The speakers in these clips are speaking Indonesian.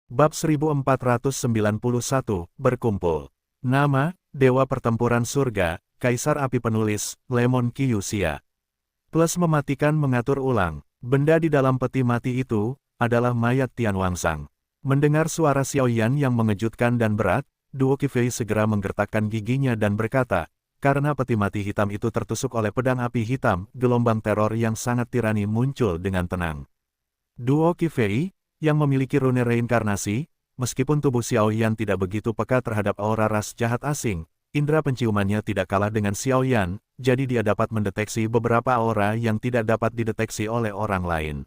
Bab 1491, Berkumpul. Nama, Dewa Pertempuran Surga, Kaisar Api Penulis, Lemon Kyuxia. Plus mematikan mengatur ulang, benda di dalam peti mati itu, adalah mayat Tian Wangsang. Mendengar suara Xiaoyan yang mengejutkan dan berat, Duo Qifei segera menggertakkan giginya dan berkata, karena peti mati hitam itu tertusuk oleh pedang api hitam, gelombang teror yang sangat tirani muncul dengan tenang. Duo Qifei, yang memiliki rune reinkarnasi, meskipun tubuh Xiaoyan tidak begitu peka terhadap aura ras jahat asing, indera penciumannya tidak kalah dengan Xiaoyan, jadi dia dapat mendeteksi beberapa aura yang tidak dapat dideteksi oleh orang lain.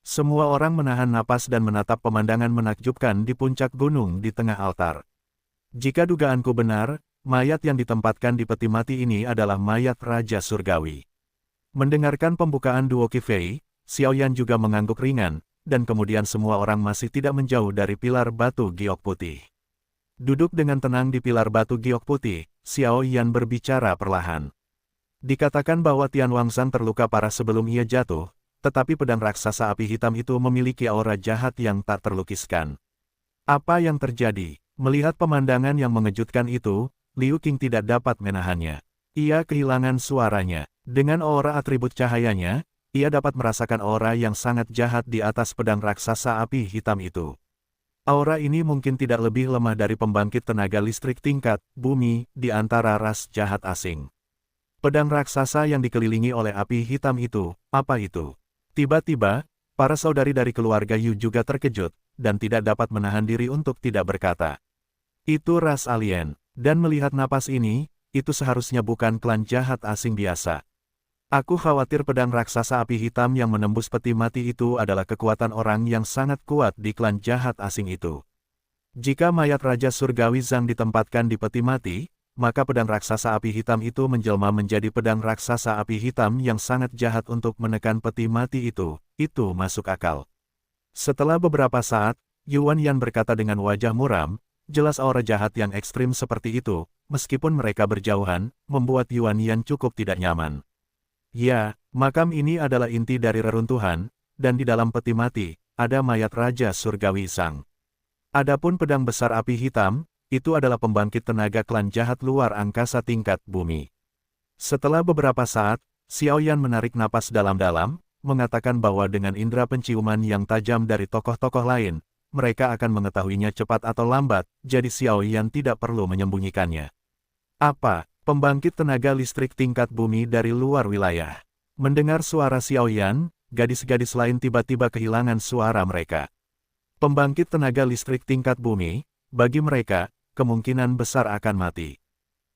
Semua orang menahan napas dan menatap pemandangan menakjubkan di puncak gunung di tengah altar. Jika dugaanku benar, mayat yang ditempatkan di peti mati ini adalah mayat Raja Surgawi. Mendengarkan pembukaan Duo Qifei, Xiaoyan juga mengangguk ringan, dan kemudian semua orang masih tidak menjauh dari pilar batu giok putih. Duduk dengan tenang di pilar batu giok putih, Xiaoyan berbicara perlahan. Dikatakan bahwa Tian Wangsang terluka parah sebelum ia jatuh, tetapi pedang raksasa api hitam itu memiliki aura jahat yang tak terlukiskan. Apa yang terjadi? Melihat pemandangan yang mengejutkan itu, Liu Qing tidak dapat menahannya. Ia kehilangan suaranya. Dengan aura atribut cahayanya, ia dapat merasakan aura yang sangat jahat di atas pedang raksasa api hitam itu. Aura ini mungkin tidak lebih lemah dari pembangkit tenaga listrik tingkat bumi di antara ras jahat asing. Pedang raksasa yang dikelilingi oleh api hitam itu, apa itu? Tiba-tiba, para saudari dari keluarga Yu juga terkejut, dan tidak dapat menahan diri untuk tidak berkata. Itu ras alien, dan melihat napas ini, itu seharusnya bukan klan jahat asing biasa. Aku khawatir pedang raksasa api hitam yang menembus peti mati itu adalah kekuatan orang yang sangat kuat di klan jahat asing itu. Jika mayat Raja Surgawi Zhang ditempatkan di peti mati, maka pedang raksasa api hitam itu menjelma menjadi pedang raksasa api hitam yang sangat jahat untuk menekan peti mati itu masuk akal. Setelah beberapa saat, Yuan Yan berkata dengan wajah muram, jelas aura jahat yang ekstrim seperti itu, meskipun mereka berjauhan, membuat Yuan Yan cukup tidak nyaman. Ya, makam ini adalah inti dari reruntuhan, dan di dalam peti mati, ada mayat Raja Surgawi Zhang. Adapun pedang besar api hitam, itu adalah pembangkit tenaga klan jahat luar angkasa tingkat bumi. Setelah beberapa saat, Xiaoyan menarik napas dalam-dalam, mengatakan bahwa dengan indera penciuman yang tajam dari tokoh-tokoh lain, mereka akan mengetahuinya cepat atau lambat, jadi Xiaoyan tidak perlu menyembunyikannya. Apa? Pembangkit tenaga listrik tingkat bumi dari luar wilayah. Mendengar suara Xiaoyan, gadis-gadis lain tiba-tiba kehilangan suara mereka. Pembangkit tenaga listrik tingkat bumi, bagi mereka, kemungkinan besar akan mati.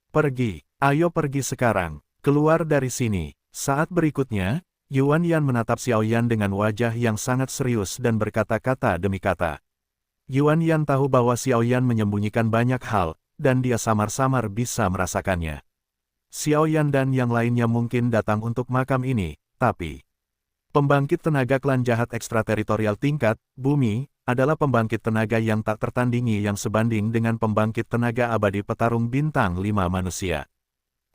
Pergi, ayo pergi sekarang, keluar dari sini. Saat berikutnya, Yuan Yan menatap Xiaoyan dengan wajah yang sangat serius dan berkata-kata demi kata. Yuan Yan tahu bahwa Xiaoyan menyembunyikan banyak hal, dan dia samar-samar bisa merasakannya. Xiaoyan dan yang lainnya mungkin datang untuk makam ini, tapi pembangkit tenaga klan jahat ekstrateritorial tingkat bumi adalah pembangkit tenaga yang tak tertandingi yang sebanding dengan pembangkit tenaga abadi petarung bintang 5 manusia.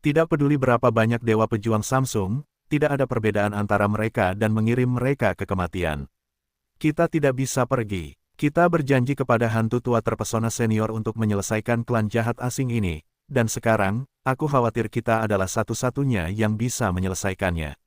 Tidak peduli berapa banyak dewa pejuang Samsung, tidak ada perbedaan antara mereka dan mengirim mereka ke kematian. Kita tidak bisa pergi. Kita berjanji kepada hantu tua terpesona senior untuk menyelesaikan klan jahat asing ini, dan sekarang, aku khawatir kita adalah satu-satunya yang bisa menyelesaikannya.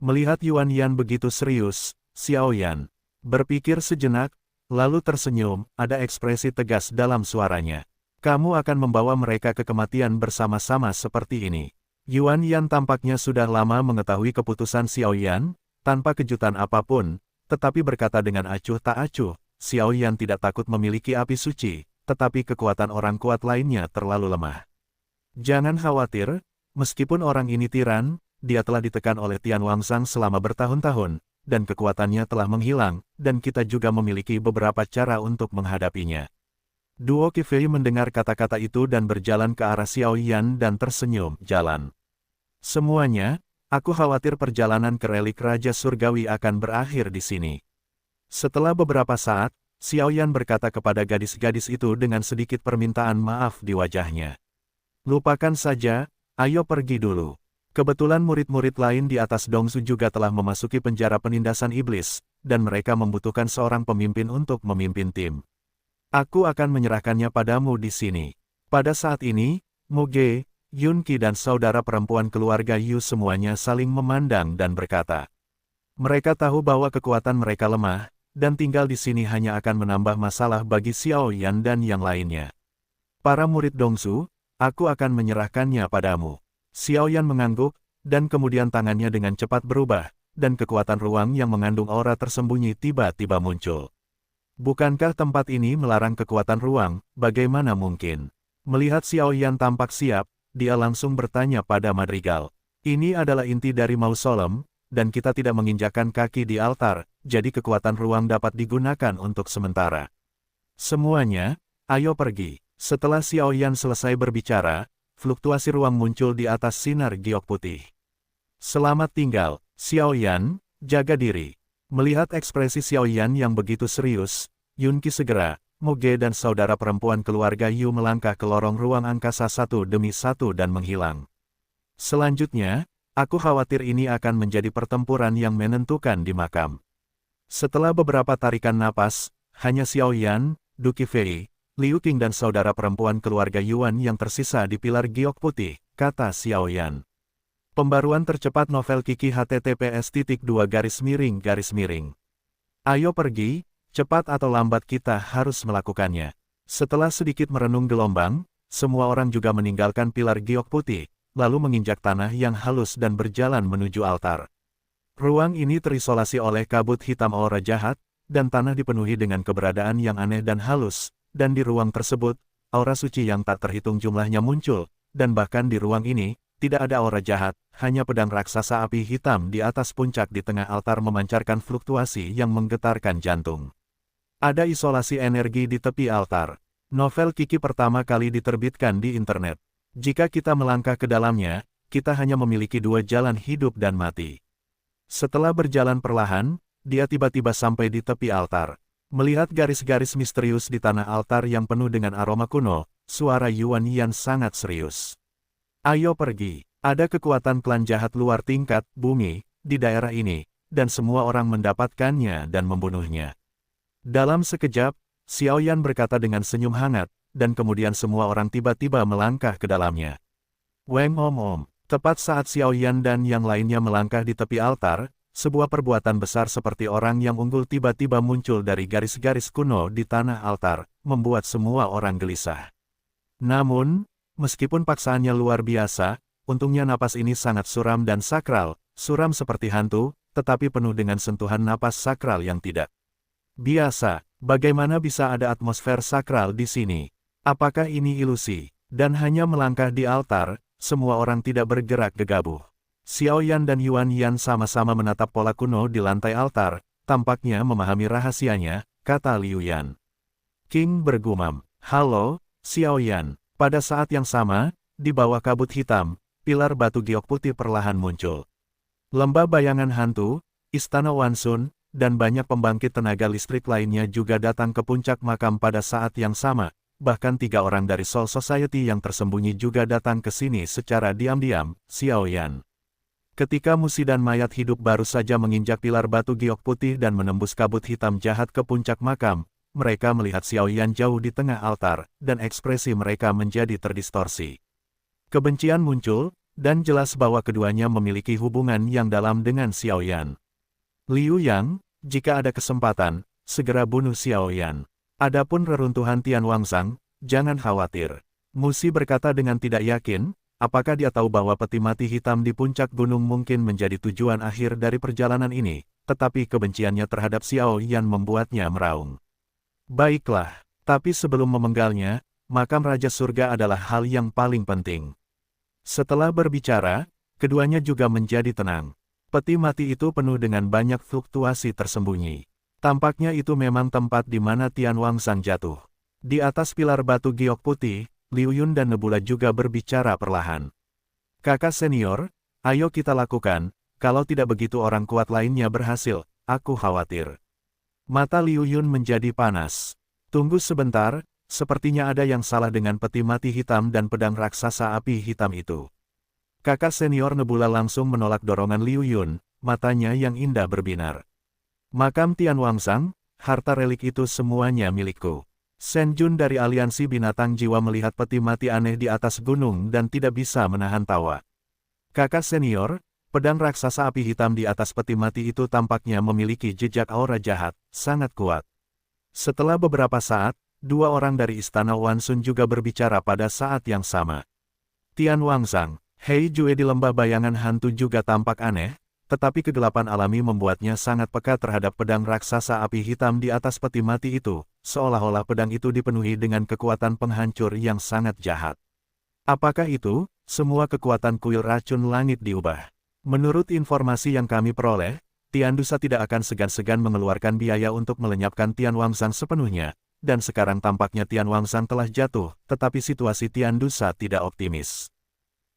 Melihat Yuan Yan begitu serius, Xiaoyan berpikir sejenak, lalu tersenyum, ada ekspresi tegas dalam suaranya. Kamu akan membawa mereka ke kematian bersama-sama seperti ini. Yuan Yan tampaknya sudah lama mengetahui keputusan Xiaoyan, tanpa kejutan apapun, tetapi berkata dengan acuh tak acuh, Xiaoyan tidak takut memiliki api suci, tetapi kekuatan orang kuat lainnya terlalu lemah. Jangan khawatir, meskipun orang ini tiran, dia telah ditekan oleh Tian Wangsang selama bertahun-tahun, dan kekuatannya telah menghilang, dan kita juga memiliki beberapa cara untuk menghadapinya. Duo Qifei mendengar kata-kata itu dan berjalan ke arah Xiaoyan dan tersenyum, jalan. Semuanya, aku khawatir perjalanan ke relik Raja Surgawi akan berakhir di sini. Setelah beberapa saat, Xiaoyan berkata kepada gadis-gadis itu dengan sedikit permintaan maaf di wajahnya. Lupakan saja, ayo pergi dulu. Kebetulan murid-murid lain di atas Dongsu juga telah memasuki penjara penindasan iblis, dan mereka membutuhkan seorang pemimpin untuk memimpin tim. Aku akan menyerahkannya padamu di sini. Pada saat ini, Muge, Yunki dan saudara perempuan keluarga Yu semuanya saling memandang dan berkata. Mereka tahu bahwa kekuatan mereka lemah, dan tinggal di sini hanya akan menambah masalah bagi Xiao Yan dan yang lainnya. Para murid Dongsu, aku akan menyerahkannya padamu. Xiao Yan mengangguk, dan kemudian tangannya dengan cepat berubah, dan kekuatan ruang yang mengandung aura tersembunyi tiba-tiba muncul. Bukankah tempat ini melarang kekuatan ruang, bagaimana mungkin? Melihat Xiao Yan tampak siap, dia langsung bertanya pada Madrigal. Ini adalah inti dari mausolem, dan kita tidak menginjakkan kaki di altar, jadi kekuatan ruang dapat digunakan untuk sementara. Semuanya, ayo pergi. Setelah Xiao Yan selesai berbicara, fluktuasi ruang muncul di atas sinar giok putih. Selamat tinggal, Xiao Yan, jaga diri. Melihat ekspresi Xiao Yan yang begitu serius, Yunki segera, Muge dan saudara perempuan keluarga Yu melangkah ke lorong ruang angkasa satu demi satu dan menghilang. Selanjutnya, aku khawatir ini akan menjadi pertempuran yang menentukan di makam. Setelah beberapa tarikan napas, hanya Xiao Yan, Duki Fei, Liu Qing dan saudara perempuan keluarga Yuan yang tersisa di pilar giok putih, kata Xiao Yan. Pembaruan tercepat novel Kiki https://. Ayo pergi, cepat atau lambat kita harus melakukannya. Setelah sedikit merenung gelombang, semua orang juga meninggalkan pilar giok putih, lalu menginjak tanah yang halus dan berjalan menuju altar. Ruang ini terisolasi oleh kabut hitam aura jahat, dan tanah dipenuhi dengan keberadaan yang aneh dan halus, dan di ruang tersebut, aura suci yang tak terhitung jumlahnya muncul, dan bahkan di ruang ini, tidak ada aura jahat, hanya pedang raksasa api hitam di atas puncak di tengah altar memancarkan fluktuasi yang menggetarkan jantung. Ada isolasi energi di tepi altar. Novel Kiki pertama kali diterbitkan di internet. Jika kita melangkah ke dalamnya, kita hanya memiliki dua jalan hidup dan mati. Setelah berjalan perlahan, dia tiba-tiba sampai di tepi altar. Melihat garis-garis misterius di tanah altar yang penuh dengan aroma kuno, suara Yuan Yan sangat serius. Ayo pergi, ada kekuatan klan jahat luar tingkat, bumi, di daerah ini, dan semua orang mendapatkannya dan membunuhnya. Dalam sekejap, Xiao Yan berkata dengan senyum hangat, dan kemudian semua orang tiba-tiba melangkah ke dalamnya. Weng om. Tepat saat Xiao Yan dan yang lainnya melangkah di tepi altar, sebuah perbuatan besar seperti orang yang unggul tiba-tiba muncul dari garis-garis kuno di tanah altar, membuat semua orang gelisah. Namun, meskipun paksaannya luar biasa, untungnya napas ini sangat suram dan sakral, suram seperti hantu, tetapi penuh dengan sentuhan napas sakral yang tidak biasa. Bagaimana bisa ada atmosfer sakral di sini? Apakah ini ilusi? Dan hanya melangkah di altar, semua orang tidak bergerak gegabah. Xiao Yan dan Yuan Yan sama-sama menatap pola kuno di lantai altar, tampaknya memahami rahasianya, kata Liu Yan. King bergumam, "Halo, Xiao Yan." Pada saat yang sama, di bawah kabut hitam, pilar batu giok putih perlahan muncul. Lembah bayangan hantu, istana Wansun, dan banyak pembangkit tenaga listrik lainnya juga datang ke puncak makam pada saat yang sama. Bahkan 3 orang dari Soul Society yang tersembunyi juga datang ke sini secara diam-diam, Xiao Yan. Ketika musi dan mayat hidup baru saja menginjak pilar batu giok putih dan menembus kabut hitam jahat ke puncak makam, mereka melihat Xiao Yan jauh di tengah altar, dan ekspresi mereka menjadi terdistorsi. Kebencian muncul, dan jelas bahwa keduanya memiliki hubungan yang dalam dengan Xiao Yan. Liu Yang, jika ada kesempatan, segera bunuh Xiao Yan. Adapun reruntuhan Tian Wangzang, jangan khawatir. Musi berkata dengan tidak yakin, apakah dia tahu bahwa peti mati hitam di puncak gunung mungkin menjadi tujuan akhir dari perjalanan ini, tetapi kebenciannya terhadap Xiao Yan membuatnya meraung. Baiklah, tapi sebelum memenggalnya, makam Raja Surga adalah hal yang paling penting. Setelah berbicara, keduanya juga menjadi tenang. Peti mati itu penuh dengan banyak fluktuasi tersembunyi. Tampaknya itu memang tempat di mana Tian Wangzang jatuh. Di atas pilar batu giok putih, Liu Yun dan Nebula juga berbicara perlahan. Kakak senior, ayo kita lakukan, kalau tidak begitu orang kuat lainnya berhasil, aku khawatir. Mata Liu Yun menjadi panas. Tunggu sebentar, sepertinya ada yang salah dengan peti mati hitam dan pedang raksasa api hitam itu. Kakak senior Nebula langsung menolak dorongan Liu Yun, matanya yang indah berbinar. Makam Tian Wangzang, harta relik itu semuanya milikku. Shen Jun dari aliansi binatang jiwa melihat peti mati aneh di atas gunung dan tidak bisa menahan tawa. Kakak senior, pedang raksasa api hitam di atas peti mati itu tampaknya memiliki jejak aura jahat, sangat kuat. Setelah beberapa saat, dua orang dari istana Wansun juga berbicara pada saat yang sama. Tian Wangzang, Hei Jue di lembah bayangan hantu juga tampak aneh, tetapi kegelapan alami membuatnya sangat peka terhadap pedang raksasa api hitam di atas peti mati itu, seolah-olah pedang itu dipenuhi dengan kekuatan penghancur yang sangat jahat. Apakah itu? Semua kekuatan kuil racun langit diubah. Menurut informasi yang kami peroleh, Tian Dusa tidak akan segan-segan mengeluarkan biaya untuk melenyapkan Tian Wangzang sepenuhnya, dan sekarang tampaknya Tian Wangzang telah jatuh, tetapi situasi Tian Dusa tidak optimis.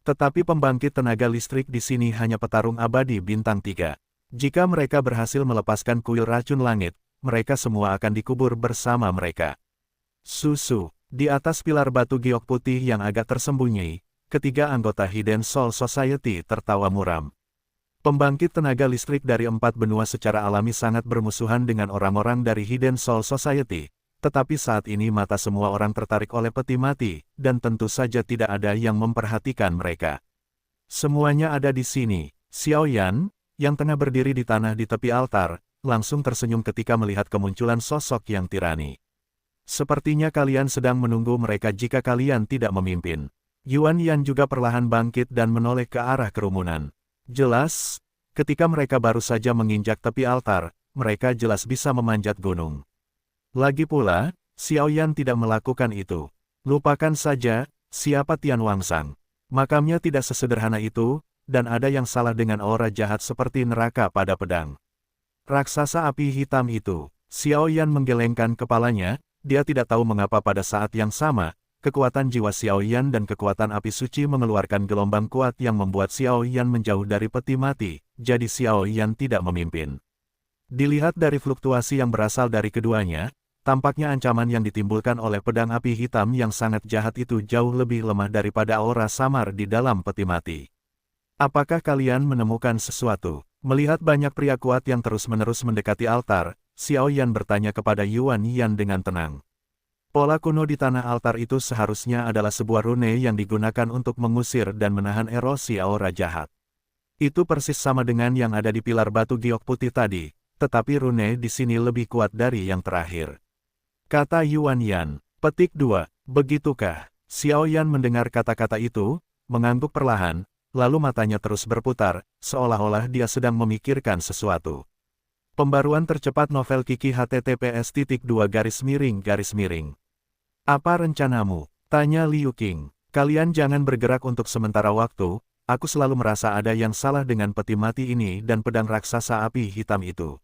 Tetapi pembangkit tenaga listrik di sini hanya petarung abadi bintang 3. Jika mereka berhasil melepaskan kuil racun langit, mereka semua akan dikubur bersama mereka. Susu, di atas pilar batu giok putih yang agak tersembunyi, ketiga anggota Hidden Soul Society tertawa muram. Pembangkit tenaga listrik dari 4 benua secara alami sangat bermusuhan dengan orang-orang dari Hidden Soul Society. Tetapi saat ini mata semua orang tertarik oleh peti mati, dan tentu saja tidak ada yang memperhatikan mereka. Semuanya ada di sini. Xiao Yan, yang tengah berdiri di tanah di tepi altar, langsung tersenyum ketika melihat kemunculan sosok yang tirani. Sepertinya kalian sedang menunggu mereka jika kalian tidak memimpin. Yuan Yan juga perlahan bangkit dan menoleh ke arah kerumunan. Jelas, ketika mereka baru saja menginjak tepi altar, mereka jelas bisa memanjat gunung. Lagi pula, Xiao Yan tidak melakukan itu. Lupakan saja, siapa Tian Wangzang. Makamnya tidak sesederhana itu, dan ada yang salah dengan aura jahat seperti neraka pada pedang. Raksasa api hitam itu, Xiao Yan menggelengkan kepalanya, dia tidak tahu mengapa pada saat yang sama, kekuatan jiwa Xiao Yan dan kekuatan api suci mengeluarkan gelombang kuat yang membuat Xiao Yan menjauh dari peti mati, jadi Xiao Yan tidak memimpin. Dilihat dari fluktuasi yang berasal dari keduanya, tampaknya ancaman yang ditimbulkan oleh pedang api hitam yang sangat jahat itu jauh lebih lemah daripada aura samar di dalam peti mati. Apakah kalian menemukan sesuatu? Melihat banyak pria kuat yang terus-menerus mendekati altar, Xiao Yan bertanya kepada Yuan Yan dengan tenang. Pola kuno di tanah altar itu seharusnya adalah sebuah rune yang digunakan untuk mengusir dan menahan erosi aura jahat. Itu persis sama dengan yang ada di pilar batu giok putih tadi, tetapi rune di sini lebih kuat dari yang terakhir. Kata Yuan Yan. Petik 2. Begitukah? Xiao Yan mendengar kata-kata itu, mengangguk perlahan, lalu matanya terus berputar, seolah-olah dia sedang memikirkan sesuatu. Pembaruan tercepat novel Kiki https://. Apa rencanamu? Tanya Liu Qing. Kalian jangan bergerak untuk sementara waktu, aku selalu merasa ada yang salah dengan peti mati ini dan pedang raksasa api hitam itu.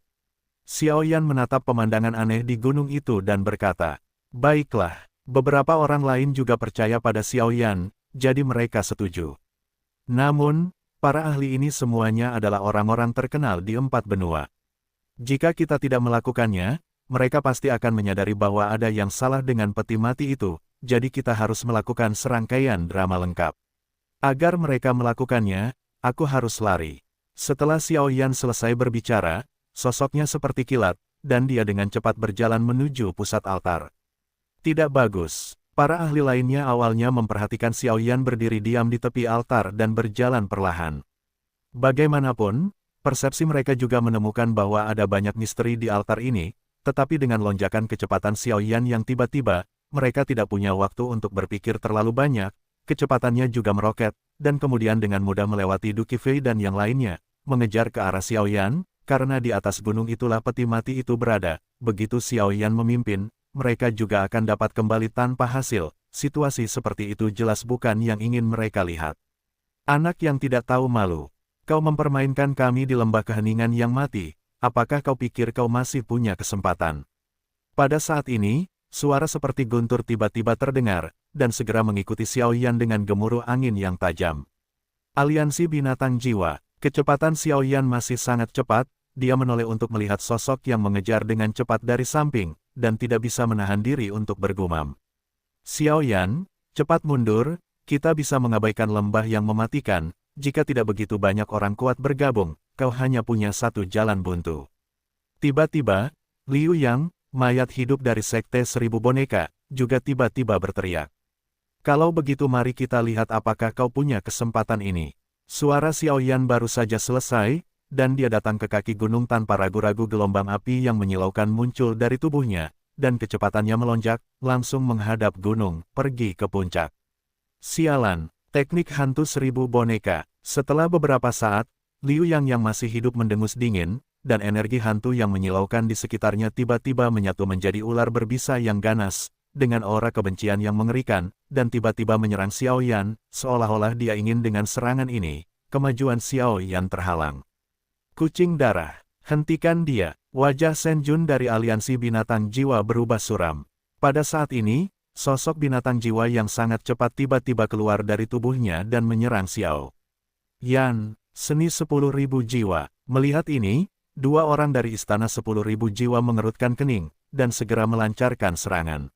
Xiao Yan menatap pemandangan aneh di gunung itu dan berkata, baiklah, beberapa orang lain juga percaya pada Xiao Yan, jadi mereka setuju. Namun, para ahli ini semuanya adalah orang-orang terkenal di 4 benua. Jika kita tidak melakukannya, mereka pasti akan menyadari bahwa ada yang salah dengan peti mati itu, jadi kita harus melakukan serangkaian drama lengkap. Agar mereka melakukannya, aku harus lari. Setelah Xiao Yan selesai berbicara, sosoknya seperti kilat, dan dia dengan cepat berjalan menuju pusat altar. Tidak bagus. Para ahli lainnya awalnya memperhatikan Xiao Yan berdiri diam di tepi altar dan berjalan perlahan. Bagaimanapun, persepsi mereka juga menemukan bahwa ada banyak misteri di altar ini, tetapi dengan lonjakan kecepatan Xiao Yan yang tiba-tiba, mereka tidak punya waktu untuk berpikir terlalu banyak, kecepatannya juga meroket, dan kemudian dengan mudah melewati Du Qifei dan yang lainnya, mengejar ke arah Xiao Yan. Karena di atas gunung itulah peti mati itu berada, begitu Xiao Yan memimpin, mereka juga akan dapat kembali tanpa hasil. Situasi seperti itu jelas bukan yang ingin mereka lihat. Anak yang tidak tahu malu, kau mempermainkan kami di lembah keheningan yang mati, apakah kau pikir kau masih punya kesempatan? Pada saat ini, suara seperti guntur tiba-tiba terdengar, dan segera mengikuti Xiao Yan dengan gemuruh angin yang tajam. Aliansi binatang jiwa, kecepatan Xiao Yan masih sangat cepat. Dia menoleh untuk melihat sosok yang mengejar dengan cepat dari samping, dan tidak bisa menahan diri untuk bergumam. Xiao Yan, cepat mundur, kita bisa mengabaikan lembah yang mematikan, jika tidak begitu banyak orang kuat bergabung, kau hanya punya satu jalan buntu. Tiba-tiba, Liu Yang, mayat hidup dari Sekte Seribu Boneka, juga tiba-tiba berteriak. Kalau begitu mari kita lihat apakah kau punya kesempatan ini. Suara Xiaoyan baru saja selesai, dan dia datang ke kaki gunung tanpa ragu-ragu. Gelombang api yang menyilaukan muncul dari tubuhnya, dan kecepatannya melonjak, langsung menghadap gunung, pergi ke puncak. Sialan, teknik hantu seribu boneka. Setelah beberapa saat, Liu yang masih hidup mendengus dingin, dan energi hantu yang menyilaukan di sekitarnya tiba-tiba menyatu menjadi ular berbisa yang ganas, dengan aura kebencian yang mengerikan, dan tiba-tiba menyerang Xiaoyan, seolah-olah dia ingin dengan serangan ini, kemajuan Xiaoyan terhalang. Kucing darah, hentikan dia. Wajah Shen Jun dari aliansi binatang jiwa berubah suram. Pada saat ini, sosok binatang jiwa yang sangat cepat tiba-tiba keluar dari tubuhnya dan menyerang Xiao Yan, seni 10.000 jiwa. Melihat ini, dua orang dari istana 10.000 jiwa mengerutkan kening, dan segera melancarkan serangan.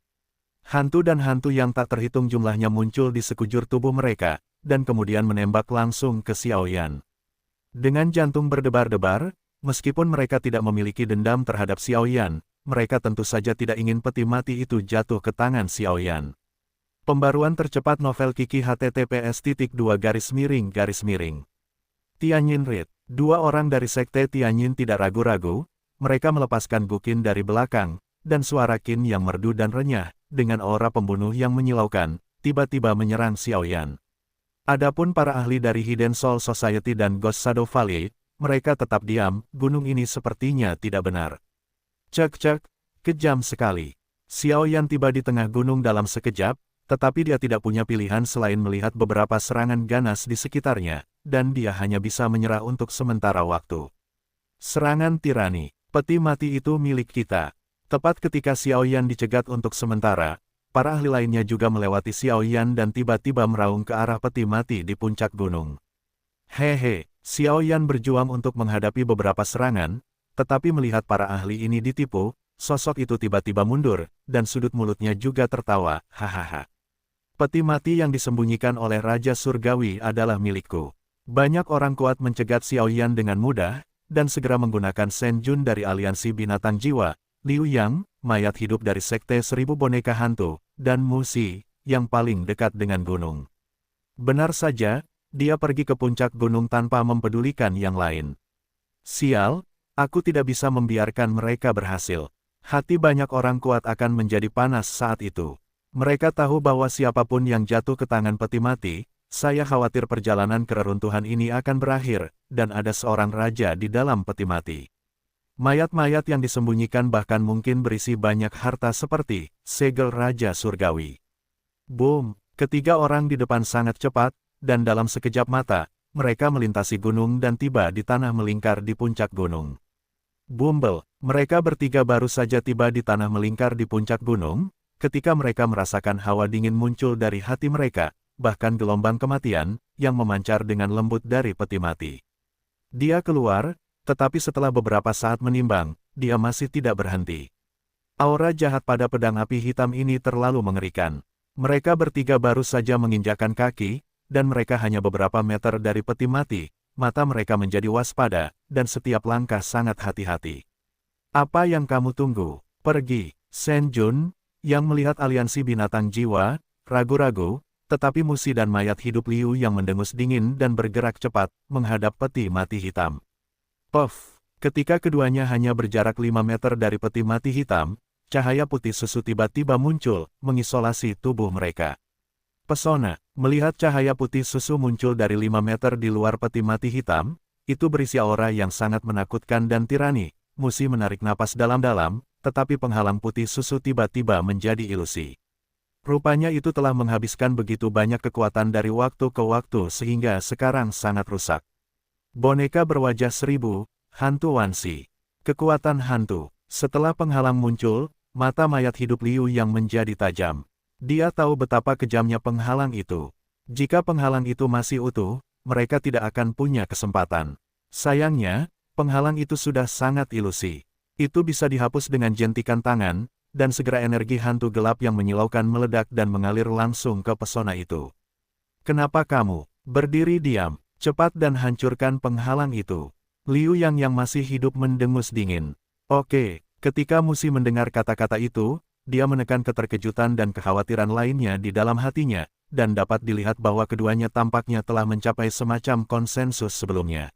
Hantu dan hantu yang tak terhitung jumlahnya muncul di sekujur tubuh mereka, dan kemudian menembak langsung ke Xiaoyan. Dengan jantung berdebar-debar, meskipun mereka tidak memiliki dendam terhadap Xiaoyan, mereka tentu saja tidak ingin peti mati itu jatuh ke tangan Xiaoyan. Pembaruan tercepat novel Kiki https://. Tianyin Read. Dua orang dari Sekte Tianyin tidak ragu-ragu, mereka melepaskan Guqin dari belakang, dan suara Qin yang merdu dan renyah, dengan aura pembunuh yang menyilaukan, tiba-tiba menyerang Xiaoyan. Adapun para ahli dari Hidden Soul Society dan Ghost Shadow Valley, mereka tetap diam. Gunung ini sepertinya tidak benar. Cek-cek, kejam sekali. Xiaoyan tiba di tengah gunung dalam sekejap, tetapi dia tidak punya pilihan selain melihat beberapa serangan ganas di sekitarnya, dan dia hanya bisa menyerah untuk sementara waktu. Serangan tirani, peti mati itu milik kita. Tepat ketika Xiaoyan dicegat untuk sementara, para ahli lainnya juga melewati Xiaoyan dan tiba-tiba meraung ke arah peti mati di puncak gunung. Hehe, Xiaoyan berjuang untuk menghadapi beberapa serangan, tetapi melihat para ahli ini ditipu, sosok itu tiba-tiba mundur, dan sudut mulutnya juga tertawa, hahaha. Peti mati yang disembunyikan oleh Raja Surgawi adalah milikku. Banyak orang kuat mencegat Xiaoyan dengan mudah, dan segera menggunakan Shen Jun dari aliansi binatang jiwa, Liu Yang, mayat hidup dari Sekte Seribu Boneka Hantu, dan Mu Xi, yang paling dekat dengan gunung. Benar saja, dia pergi ke puncak gunung tanpa mempedulikan yang lain. Sial, aku tidak bisa membiarkan mereka berhasil. Hati banyak orang kuat akan menjadi panas saat itu. Mereka tahu bahwa siapapun yang jatuh ke tangan peti mati, saya khawatir perjalanan ke reruntuhan ini akan berakhir, dan ada seorang raja di dalam peti mati. Mayat-mayat yang disembunyikan bahkan mungkin berisi banyak harta seperti segel Raja Surgawi. Boom! Ketiga orang di depan sangat cepat, dan dalam sekejap mata, mereka melintasi gunung dan tiba di tanah melingkar di puncak gunung. Bumble! Mereka bertiga baru saja tiba di tanah melingkar di puncak gunung, ketika mereka merasakan hawa dingin muncul dari hati mereka, bahkan gelombang kematian, yang memancar dengan lembut dari peti mati. Dia keluar, tetapi setelah beberapa saat menimbang, dia masih tidak berhenti. Aura jahat pada pedang api hitam ini terlalu mengerikan. Mereka bertiga baru saja menginjakkan kaki, dan mereka hanya beberapa meter dari peti mati, mata mereka menjadi waspada, dan setiap langkah sangat hati-hati. Apa yang kamu tunggu? Pergi. Shen Jun, yang melihat aliansi binatang jiwa, ragu-ragu, tetapi Mu Xi dan mayat hidup Liu yang mendengus dingin dan bergerak cepat, menghadap peti mati hitam. Puff! Ketika keduanya hanya berjarak 5 meter dari peti mati hitam, cahaya putih susu tiba-tiba muncul, mengisolasi tubuh mereka. Pesona, melihat cahaya putih susu muncul dari 5 meter di luar peti mati hitam, itu berisi aura yang sangat menakutkan dan tirani. Mu Xi menarik napas dalam-dalam, tetapi penghalang putih susu tiba-tiba menjadi ilusi. Rupanya itu telah menghabiskan begitu banyak kekuatan dari waktu ke waktu sehingga sekarang sangat rusak. Boneka berwajah 1000, hantu Wansi. Kekuatan hantu. Setelah penghalang muncul, mata mayat hidup Liu yang menjadi tajam. Dia tahu betapa kejamnya penghalang itu. Jika penghalang itu masih utuh, mereka tidak akan punya kesempatan. Sayangnya, penghalang itu sudah sangat ilusi. Itu bisa dihapus dengan jentikan tangan, dan segera energi hantu gelap yang menyilaukan meledak dan mengalir langsung ke pesona itu. Kenapa kamu berdiri diam? Cepat dan hancurkan penghalang itu. Liu yang masih hidup mendengus dingin. Oke, Ketika Musi mendengar kata-kata itu, dia menekan keterkejutan dan kekhawatiran lainnya di dalam hatinya, dan dapat dilihat bahwa keduanya tampaknya telah mencapai semacam konsensus sebelumnya.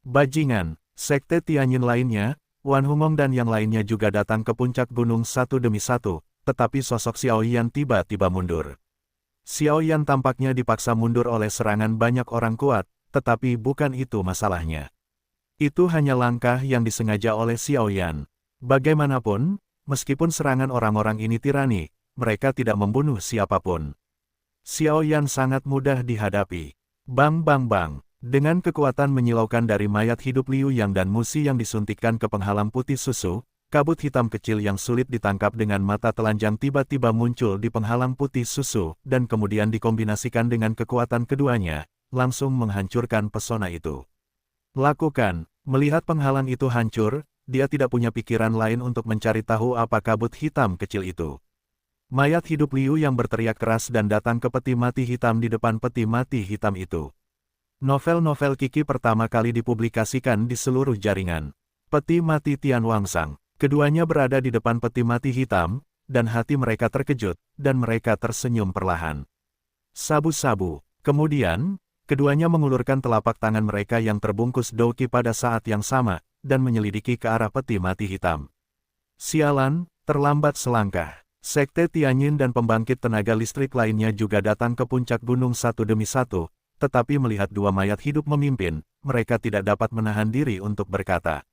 Bajingan, Sekte Tianyin lainnya, Wan Hongong dan yang lainnya juga datang ke puncak gunung satu demi satu, tetapi sosok Xiao Yan tiba-tiba mundur. Xiao Yan tampaknya dipaksa mundur oleh serangan banyak orang kuat, tetapi bukan itu masalahnya. Itu hanya langkah yang disengaja oleh Xiao Yan. Bagaimanapun, meskipun serangan orang-orang ini tirani, mereka tidak membunuh siapapun. Xiao Yan sangat mudah dihadapi. Bang bang bang, dengan kekuatan menyilaukan dari mayat hidup Liu Yang dan Musi yang disuntikkan ke penghalang putih susu, kabut hitam kecil yang sulit ditangkap dengan mata telanjang tiba-tiba muncul di penghalang putih susu, dan kemudian dikombinasikan dengan kekuatan keduanya, langsung menghancurkan pesona itu. Lakukan, melihat penghalang itu hancur, dia tidak punya pikiran lain untuk mencari tahu apa kabut hitam kecil itu. Mayat hidup Liu yang berteriak keras dan datang ke peti mati hitam di depan peti mati hitam itu. Novel-novel Qi pertama kali dipublikasikan di seluruh jaringan. Peti mati Tian Wangsang. Keduanya berada di depan peti mati hitam, dan hati mereka terkejut, dan mereka tersenyum perlahan. Sabu-sabu. Kemudian, keduanya mengulurkan telapak tangan mereka yang terbungkus douqi pada saat yang sama, dan menyelidiki ke arah peti mati hitam. Sialan, terlambat selangkah. Sekte Tianyin dan pembangkit tenaga listrik lainnya juga datang ke puncak gunung satu demi satu, tetapi melihat dua mayat hidup memimpin, mereka tidak dapat menahan diri untuk berkata.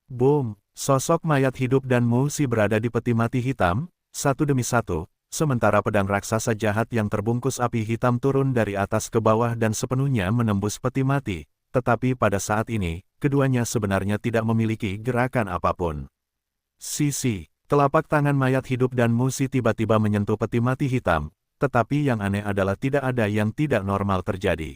Boom! Sosok mayat hidup dan Musi berada di peti mati hitam, satu demi satu, sementara pedang raksasa jahat yang terbungkus api hitam turun dari atas ke bawah dan sepenuhnya menembus peti mati, tetapi pada saat ini, keduanya sebenarnya tidak memiliki gerakan apapun. Sisi, telapak tangan mayat hidup dan Musi tiba-tiba menyentuh peti mati hitam, tetapi yang aneh adalah tidak ada yang tidak normal terjadi.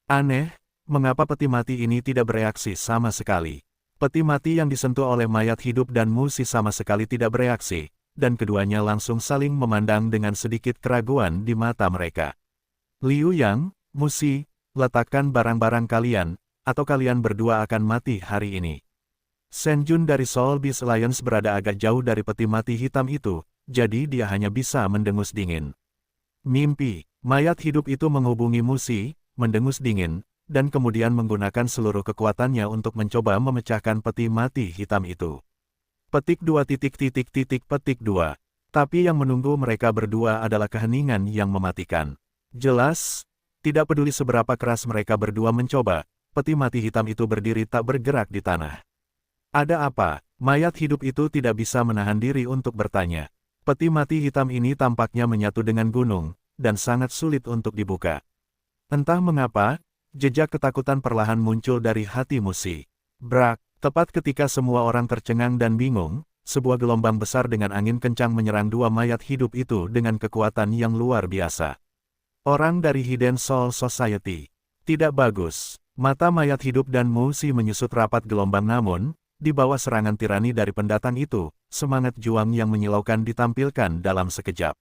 Aneh, mengapa peti mati ini tidak bereaksi sama sekali? Peti mati yang disentuh oleh mayat hidup dan Musi sama sekali tidak bereaksi, dan keduanya langsung saling memandang dengan sedikit keraguan di mata mereka. Liu Yang, Musi, letakkan barang-barang kalian, atau kalian berdua akan mati hari ini. Shen Jun dari Soul Beast Alliance berada agak jauh dari peti mati hitam itu, jadi dia hanya bisa mendengus dingin. Mimpi, mayat hidup itu menghubungi Musi, mendengus dingin, dan kemudian menggunakan seluruh kekuatannya untuk mencoba memecahkan peti mati hitam itu. Petik 2 petik 2. Tapi yang menunggu mereka berdua adalah keheningan yang mematikan. Jelas, tidak peduli seberapa keras mereka berdua mencoba, peti mati hitam itu berdiri tak bergerak di tanah. Ada apa? Mayat hidup itu tidak bisa menahan diri untuk bertanya. Peti mati hitam ini tampaknya menyatu dengan gunung, dan sangat sulit untuk dibuka. Entah mengapa, jejak ketakutan perlahan muncul dari hati Musi. Brak, tepat ketika semua orang tercengang dan bingung, sebuah gelombang besar dengan angin kencang menyerang dua mayat hidup itu dengan kekuatan yang luar biasa. Orang dari Hidden Soul Society. Tidak bagus. Mata mayat hidup dan Musi menyusut rapat gelombang namun, di bawah serangan tirani dari pendatang itu, semangat juang yang menyilaukan ditampilkan dalam sekejap.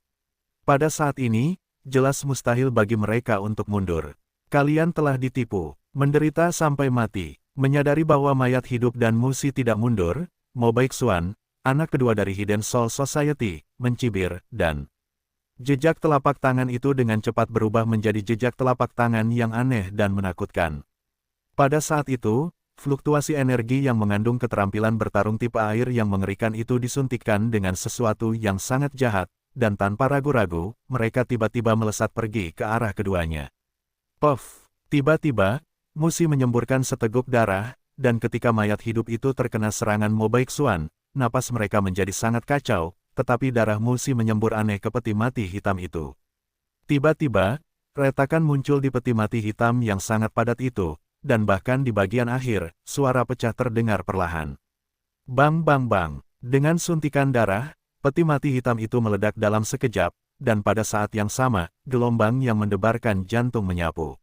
Pada saat ini, jelas mustahil bagi mereka untuk mundur. Kalian telah ditipu, menderita sampai mati. Menyadari bahwa mayat hidup dan Musi tidak mundur, Mo Baixuan, anak kedua dari Hidden Soul Society, mencibir, dan jejak telapak tangan itu dengan cepat berubah menjadi jejak telapak tangan yang aneh dan menakutkan. Pada saat itu, fluktuasi energi yang mengandung keterampilan bertarung tipe air yang mengerikan itu disuntikkan dengan sesuatu yang sangat jahat, dan tanpa ragu-ragu, mereka tiba-tiba melesat pergi ke arah keduanya. Puff! Tiba-tiba, Musi menyemburkan seteguk darah, dan ketika mayat hidup itu terkena serangan Mo Baixuan, napas mereka menjadi sangat kacau, tetapi darah Musi menyembur aneh ke peti mati hitam itu. Tiba-tiba, retakan muncul di peti mati hitam yang sangat padat itu, dan bahkan di bagian akhir, suara pecah terdengar perlahan. Bang bang bang, dengan suntikan darah, peti mati hitam itu meledak dalam sekejap, dan pada saat yang sama, gelombang yang mendebarkan jantung menyapu.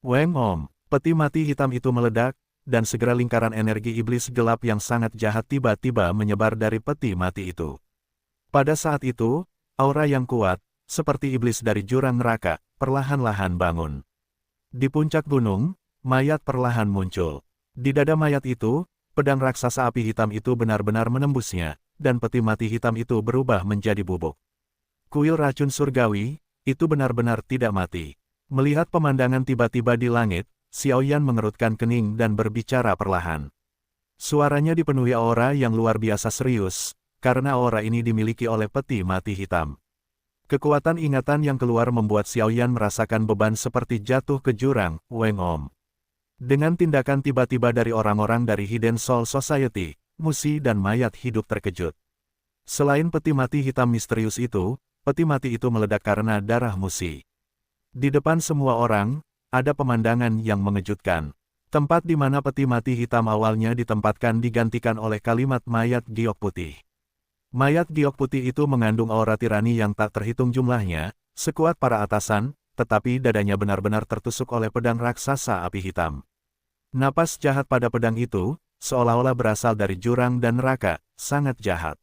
Weng om, peti mati hitam itu meledak, dan segera lingkaran energi iblis gelap yang sangat jahat tiba-tiba menyebar dari peti mati itu. Pada saat itu, aura yang kuat, seperti iblis dari jurang neraka, perlahan-lahan bangun. Di puncak gunung, mayat perlahan muncul. Di dada mayat itu, pedang raksasa api hitam itu benar-benar menembusnya, dan peti mati hitam itu berubah menjadi bubuk. Kuil racun surgawi, itu benar-benar tidak mati. Melihat pemandangan tiba-tiba di langit, Xiaoyan mengerutkan kening dan berbicara perlahan. Suaranya dipenuhi aura yang luar biasa serius, karena aura ini dimiliki oleh peti mati hitam. Kekuatan ingatan yang keluar membuat Xiaoyan merasakan beban seperti jatuh ke jurang, Weng Om. Dengan tindakan tiba-tiba dari orang-orang dari Hidden Soul Society, Musi dan mayat hidup terkejut. Selain peti mati hitam misterius itu, peti mati itu meledak karena darah Musi. Di depan semua orang, ada pemandangan yang mengejutkan. Tempat di mana peti mati hitam awalnya ditempatkan digantikan oleh kalimat mayat giok putih. Mayat giok putih itu mengandung aura tirani yang tak terhitung jumlahnya, sekuat para atasan, tetapi dadanya benar-benar tertusuk oleh pedang raksasa api hitam. Napas jahat pada pedang itu, seolah-olah berasal dari jurang dan neraka, sangat jahat.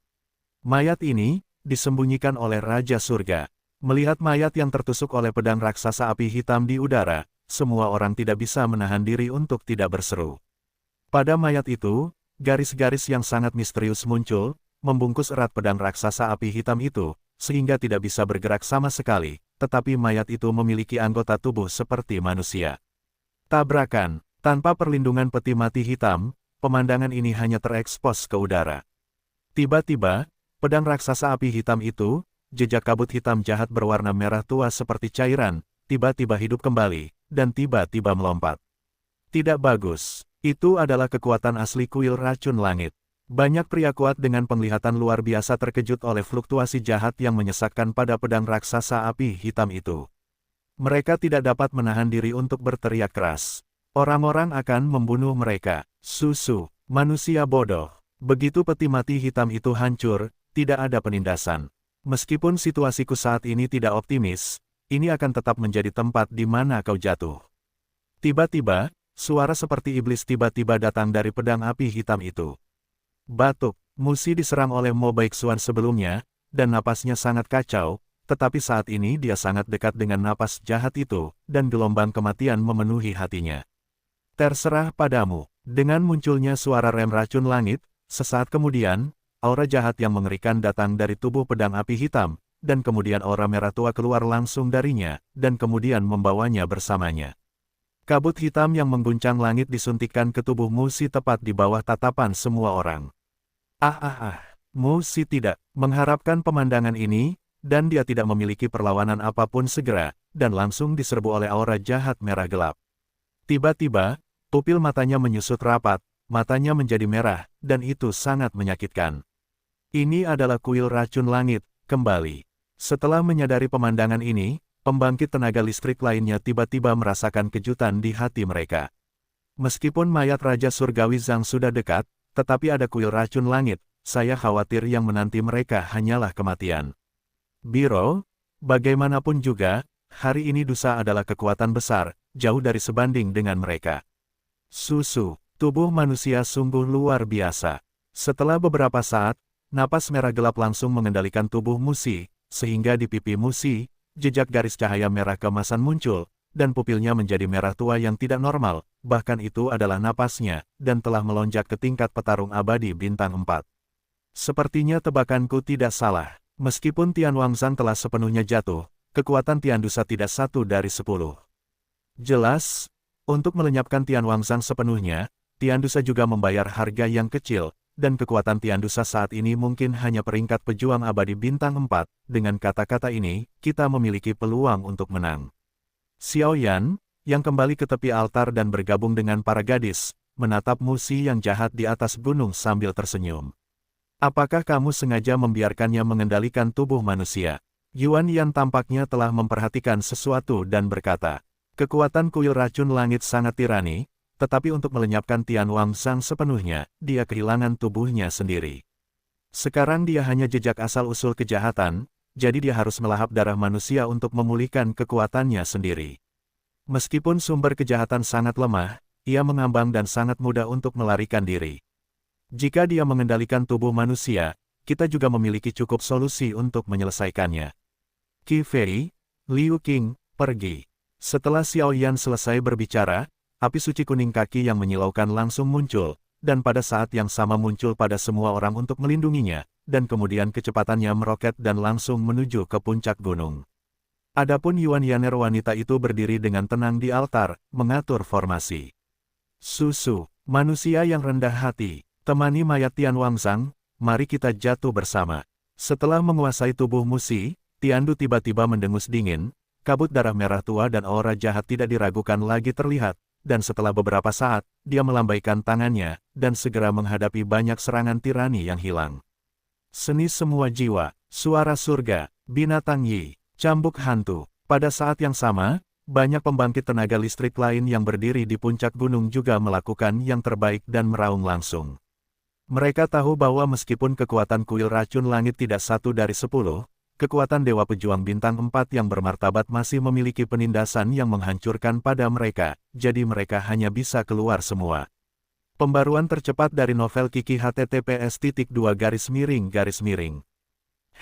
Mayat ini, disembunyikan oleh Raja Surga. Melihat mayat yang tertusuk oleh pedang raksasa api hitam di udara, semua orang tidak bisa menahan diri untuk tidak berseru. Pada mayat itu, garis-garis yang sangat misterius muncul, membungkus erat pedang raksasa api hitam itu, sehingga tidak bisa bergerak sama sekali, tetapi mayat itu memiliki anggota tubuh seperti manusia. Tabrakan, tanpa perlindungan peti mati hitam, pemandangan ini hanya terekspos ke udara. Tiba-tiba, pedang raksasa api hitam itu, jejak kabut hitam jahat berwarna merah tua seperti cairan, tiba-tiba hidup kembali, dan tiba-tiba melompat. Tidak bagus, itu adalah kekuatan asli kuil racun langit. Banyak pria kuat dengan penglihatan luar biasa terkejut oleh fluktuasi jahat yang menyesakkan pada pedang raksasa api hitam itu. Mereka tidak dapat menahan diri untuk berteriak keras. Orang-orang akan membunuh mereka. Susu, manusia bodoh. Begitu peti mati hitam itu hancur, tidak ada penindasan. Meskipun situasiku saat ini tidak optimis, ini akan tetap menjadi tempat di mana kau jatuh. Tiba-tiba, suara seperti iblis tiba-tiba datang dari pedang api hitam itu. Batuk, Musi diserang oleh Mo Baeksuan sebelumnya, dan napasnya sangat kacau, tetapi saat ini dia sangat dekat dengan napas jahat itu, dan gelombang kematian memenuhi hatinya. Terserah padamu. Dengan munculnya suara rem racun langit, sesaat kemudian, aura jahat yang mengerikan datang dari tubuh pedang api hitam, dan kemudian aura merah tua keluar langsung darinya, dan kemudian membawanya bersamanya. Kabut hitam yang mengguncang langit disuntikkan ke tubuh Musi tepat di bawah tatapan semua orang. Musi tidak mengharapkan pemandangan ini, dan dia tidak memiliki perlawanan apapun segera, dan langsung diserbu oleh aura jahat merah gelap. Tiba-tiba, pupil matanya menyusut rapat, matanya menjadi merah, dan itu sangat menyakitkan. Ini adalah kuil racun langit, kembali. Setelah menyadari pemandangan ini, pembangkit tenaga listrik lainnya tiba-tiba merasakan kejutan di hati mereka. Meskipun mayat Raja Surgawi Zhang sudah dekat, tetapi ada kuil racun langit, saya khawatir yang menanti mereka hanyalah kematian. Biro, bagaimanapun juga, hari ini Dusa adalah kekuatan besar, jauh dari sebanding dengan mereka. Susu, tubuh manusia sungguh luar biasa. Setelah beberapa saat, napas merah gelap langsung mengendalikan tubuh Musi, sehingga di pipi Musi, jejak garis cahaya merah keemasan muncul, dan pupilnya menjadi merah tua yang tidak normal, bahkan itu adalah napasnya, dan telah melonjak ke tingkat petarung abadi bintang 4. Sepertinya tebakanku tidak salah. Meskipun Tian Wangzhang telah sepenuhnya jatuh, kekuatan Tian Dusa tidak 1 dari 10. Jelas, untuk melenyapkan Tian Wangzhang sepenuhnya, Tian Dusa juga membayar harga yang kecil, dan kekuatan Tian Dusa saat ini mungkin hanya peringkat pejuang abadi bintang 4. Dengan kata-kata ini, kita memiliki peluang untuk menang. Xiaoyan, yang kembali ke tepi altar dan bergabung dengan para gadis, menatap Musi yang jahat di atas gunung sambil tersenyum. Apakah kamu sengaja membiarkannya mengendalikan tubuh manusia? Yuan Yan tampaknya telah memperhatikan sesuatu dan berkata, kekuatan kuil racun langit sangat tirani, tetapi untuk melenyapkan Tian Wangzhang sepenuhnya, dia kehilangan tubuhnya sendiri. Sekarang dia hanya jejak asal-usul kejahatan, jadi dia harus melahap darah manusia untuk memulihkan kekuatannya sendiri. Meskipun sumber kejahatan sangat lemah, ia mengambang dan sangat mudah untuk melarikan diri. Jika dia mengendalikan tubuh manusia, kita juga memiliki cukup solusi untuk menyelesaikannya. Qi Fei, Liu Qing, pergi. Setelah Xiaoyan selesai berbicara, api suci kuning kaki yang menyilaukan langsung muncul, dan pada saat yang sama muncul pada semua orang untuk melindunginya, dan kemudian kecepatannya meroket dan langsung menuju ke puncak gunung. Adapun Yuan Yan'er wanita itu berdiri dengan tenang di altar, mengatur formasi. Susu, manusia yang rendah hati, temani mayat Tian Wangzang, mari kita jatuh bersama. Setelah menguasai tubuh Musi, Tiandu tiba-tiba mendengus dingin, kabut darah merah tua dan aura jahat tidak diragukan lagi terlihat, dan setelah beberapa saat, dia melambaikan tangannya, dan segera menghadapi banyak serangan tirani yang hilang. Seni semua jiwa, suara surga, binatang Yi, cambuk hantu. Pada saat yang sama, banyak pembangkit tenaga listrik lain yang berdiri di puncak gunung juga melakukan yang terbaik dan meraung langsung. Mereka tahu bahwa meskipun kekuatan kuil racun langit tidak 1 dari 10, kekuatan Dewa Pejuang Bintang 4 yang bermartabat masih memiliki penindasan yang menghancurkan pada mereka, jadi mereka hanya bisa keluar semua. Pembaruan tercepat dari novel Kiki https://2-.